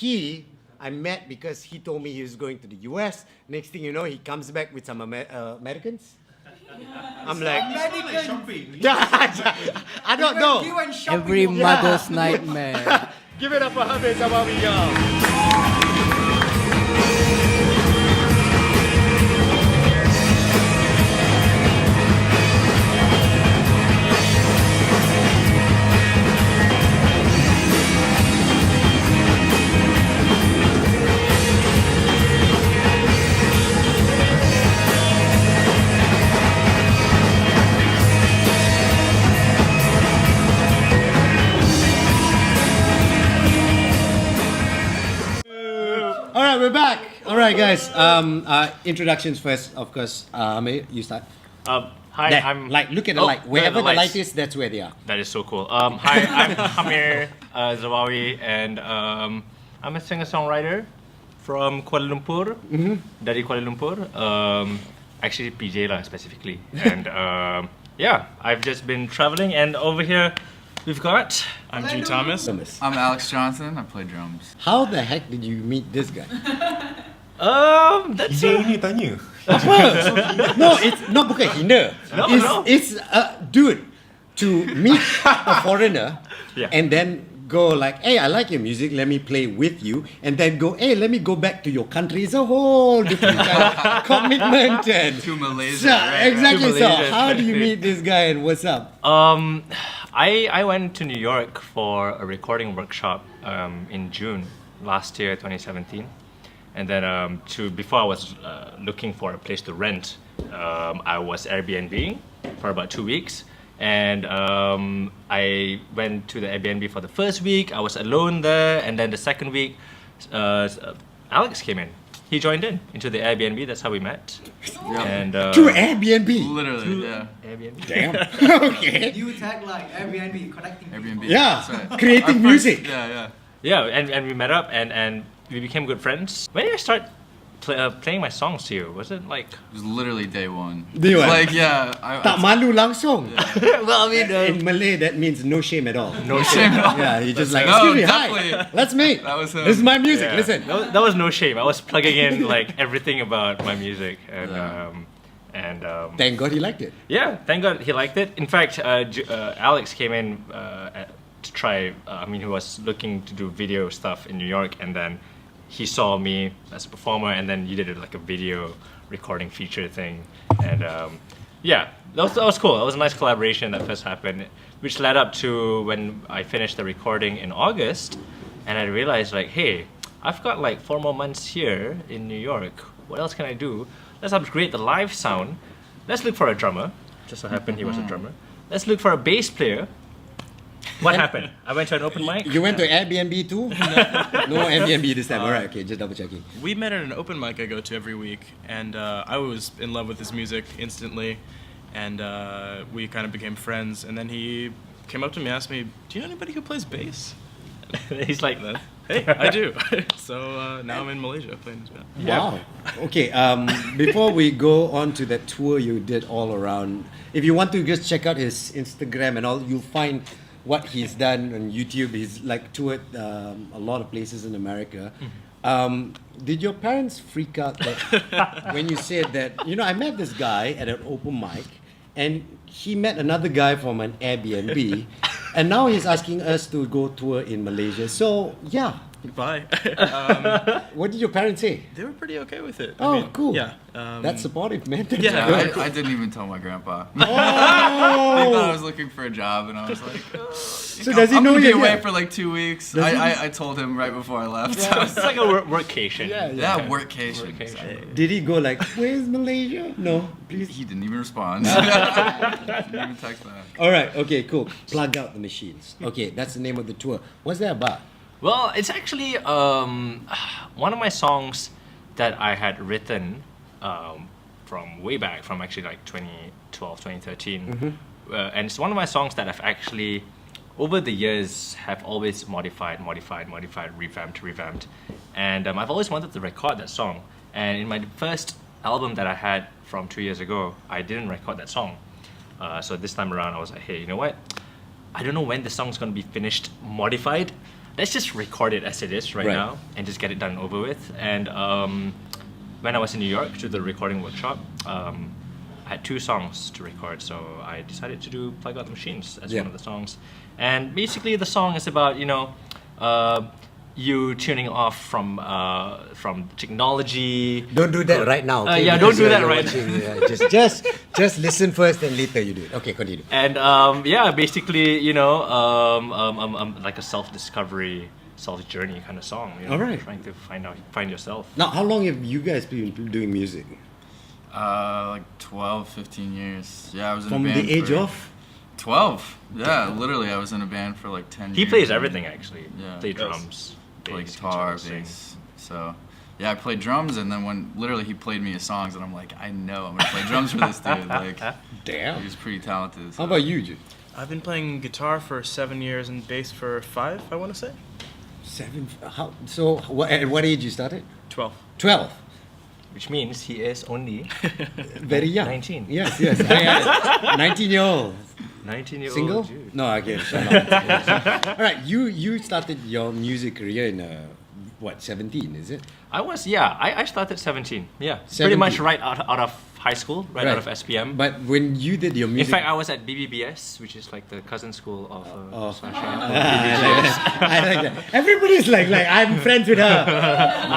I met because he told me he was going to the US. Next thing you know, he comes back with some Americans. I'm like, I don't know. Every mother's nightmare. Give it up for Hameer Zawawi, y'all. All right, we're back. All right, guys. Introductions first, of course. Hameer, you start. Hi, There, I'm. look at the light. Wherever the light lights. is, that's where they are. That is so cool. Hi, I'm Hameer Zawawi, and I'm a singer-songwriter from Kuala Lumpur, dari Kuala Lumpur. Actually, PJ lah specifically, and yeah, I've just been traveling, and over here we've got. I'm G. Thomas. I'm Alex Johnson. I play drums. How the heck did you meet this guy? That's Ini tanya. No, it's not bukan hina. No. It's dude, to meet a foreigner Yeah. and then go like, hey, I like your music, let me play with you, and then go, hey, let me go back to your country. It's a whole different kind of commitment and To Malaysia, So, right? exactly. To So, Malaysia, how do you exactly. meet this guy and what's up? I went to New York for a recording workshop in June last year, 2017, and then before I was looking for a place to rent, I was Airbnb for about 2 weeks, and I went to the Airbnb for the first week. I was alone there, and then the second week, Alex came in. He joined into the Airbnb. That's how we met. Yeah. And To Airbnb. Literally, yeah. Airbnb. Damn. Okay. You tag like Airbnb connecting. Airbnb. Yeah, That's right. creating Our first- music. Yeah. Yeah, and we met up and we became good friends. When did I start playing my songs to you? Was it like? It was literally day one. Day one. Like, yeah. Tak malu langsung. Well, I mean, In Malay, that means no shame at all. no shame. Yeah, you just like, No, excuse me, definitely. hi, let's meet. That was him. This is my music, Yeah. listen. That was no shame. I was plugging in like everything about my music, and Thank God he liked it. yeah, thank God he liked it. In fact, Alex came in to try. He was looking to do video stuff in New York, and then he saw me as a performer, and then you did like a video recording feature thing, and yeah, that was cool. That was a nice collaboration that first happened, which led up to when I finished the recording in August, and I realized like, hey, I've got like 4 more months here in New York. What else can I do? Let's upgrade the live sound. Let's look for a drummer. Just so happened he was a drummer. Let's look for a bass player. What happened? I went to an open mic. You went to Airbnb too? No Airbnb this time. Alright, okay, just double checking. We met at an open mic I go to every week, and I was in love with his music instantly, and we kind of became friends. And then he came up to me and asked me, "Do you know anybody who plays bass?" He's like, Hey, I do. So now I'm in Malaysia playing his band. Wow. Okay, before we go on to that tour you did all around, if you want to just check out his Instagram and all, you'll find what he's done on YouTube. He's like toured a lot of places in America. Did your parents freak out that when you said that, you know, I met this guy at an open mic and he met another guy from an Airbnb and now he's asking us to go tour in Malaysia. So, yeah. Bye. What did your parents say? They were pretty okay with it. Oh, cool. Yeah. That's supportive, man. That's Yeah, good. I didn't even tell my grandpa. Oh! He thought I was looking for a job, and I was like, So does he I'm know gonna be you're away here? for like 2 weeks. Does he- I told him right before I left. it's like a workcation. Yeah, workation. Workation. Did he go like, where's Malaysia? No, please. He didn't even respond. Didn't even text back. All right, okay, cool. Plug out the machines. Okay, that's the name of the tour. What's that about? Well, it's actually one of my songs that I had written from way back, from actually like 2012, 2013. And it's one of my songs that I've actually, over the years, have always modified, revamped. And I've always wanted to record that song. And in my first album that I had from 2 years ago, I didn't record that song. So this time around, I was like, hey, you know what? I don't know when the song's gonna be finished, modified, let's just record it as it is right Right. now and just get it done and over with. And when I was in New York to the recording workshop, I had 2 songs to record, so I decided to do Plug Out the Machines as Yeah. one of the songs. And basically the song is about, you tuning off from technology. Don't do that right now. Okay? Yeah, don't Because do that you're right watching, yeah, just listen first, and later you do it. Okay, continue. And basically, like a self-discovery, self-journey kind of song. Alright. Trying to find yourself. Now, how long have you guys been doing music? Like 12, 15 years. Yeah, I was in From a band the age for of? 12. Yeah, literally, I was in a band for like 10 years. He plays everything actually. Yeah. Play Yes. drums, Play bass, guitar, sing. bass. So, yeah, I played drums, and then when literally he played me his songs, and I'm like, I know I'm gonna play drums for this dude. Like, he Damn. was pretty talented. How So. about you, Jude? I've been playing guitar for 7 years and bass for 5, I want to say. 7. How? So, at what age you started? 12. 12. Which means he is only Very young. 19. Yes, yes. 19-year-old. 19-year-old Single? dude. No, okay. Shut up. All right, you started your music career in 17? Is it? I started 17. Yeah, 17. pretty much right out of high school, right out of Right. SPM. But when you did your in music, fact, I was at BBBS, which is like the cousin school of Smashing. I like that. Everybody's like I'm friends with her.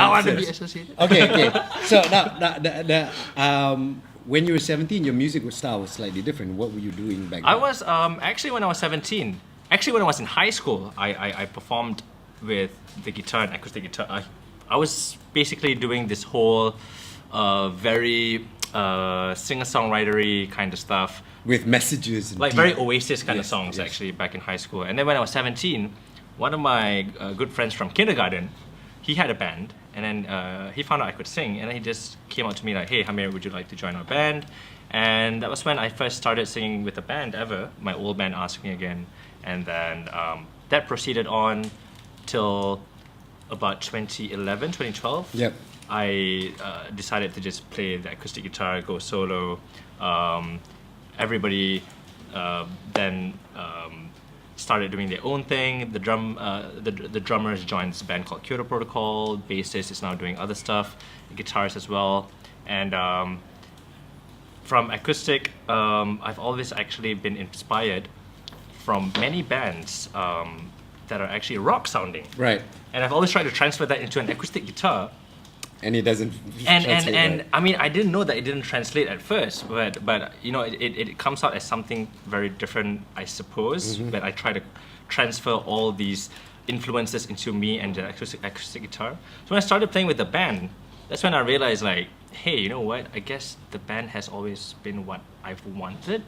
I want to be associated. Okay. So now, when you were 17, your music style was slightly different. What were you doing back then? I was actually when I was 17. Actually, when I was in high school, I performed with the guitar and acoustic guitar. I was basically doing this whole very singer-songwritery kind of stuff, with messages, and like deep- very Oasis kind of Yes, songs yes. actually back in high school. And then when I was 17, one of my good friends from kindergarten, he had a band, and then he found out I could sing, and then he just came out to me like, "Hey, Hameer, would you like to join our band?" And that was when I first started singing with a band ever. My old band asked me again, and then that proceeded on till about 2011, 2012. Yep. I decided to just play the acoustic guitar, go solo. Everybody then started doing their own thing. The drummers joined this band called Kyoto Protocol. Bassist is now doing other stuff. Guitarist as well. And from acoustic, I've always actually been inspired from many bands that are actually rock sounding. Right. And I've always tried to transfer that into an acoustic guitar. And it doesn't. And translate right. I mean, I didn't know that it didn't translate at first, but it comes out as something very different, I suppose. But I try to transfer all these influences into me and the acoustic guitar. So when I started playing with the band, that's when I realized like, hey, you know what? I guess the band has always been what I've wanted.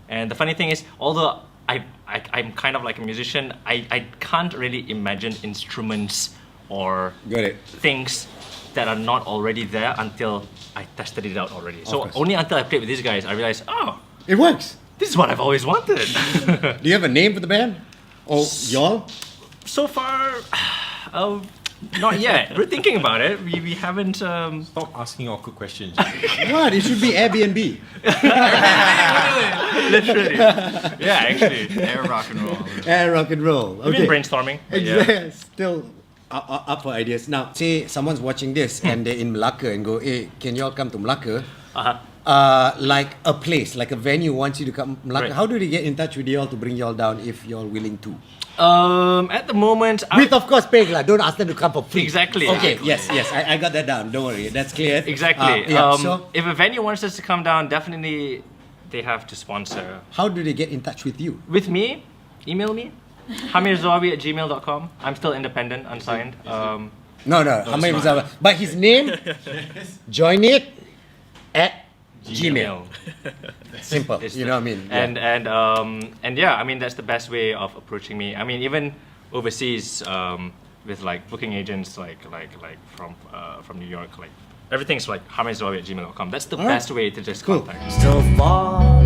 And the funny thing is, although I'm kind of like a musician, I can't really imagine instruments or Got it. things that are not already there until I tested it out already. So course. only until I played with these guys, I realized, oh, It works. this is what I've always wanted. Do you have a name for the band? Oh, y'all? So far, not yet. We're thinking about it. We haven't. Stop asking awkward questions. What? It should be Airbnb. Literally. Yeah, actually. Air rock and roll. Rock and roll. We've Okay. been brainstorming. but yeah. Exactly. Still up for ideas. Now, say someone's watching this and they're in Malacca and go, hey, can y'all come to Malacca? Like a place, like a venue wants you to come to Malacca. Right. How do they get in touch with y'all to bring y'all down if y'all willing to? At the moment, With, of course, paying. Don't ask them to come for free. Exactly. Okay, yes. I got that down. Don't worry. That's clear. Exactly. So, If a venue wants us to come down, definitely they have to sponsor. how do they get in touch with you? With me, email me, hameerzawawi@gmail.com. I'm still independent, unsigned. No. Hameer Zawawi. But his name, join it at Gmail. Simple. It's You know what I mean? And yeah, I mean that's the best way of approaching me. I mean even overseas with like booking agents like from New York, like everything's like hameerzawawi@gmail.com. That's the Alright. best way to just Cool. contact. So far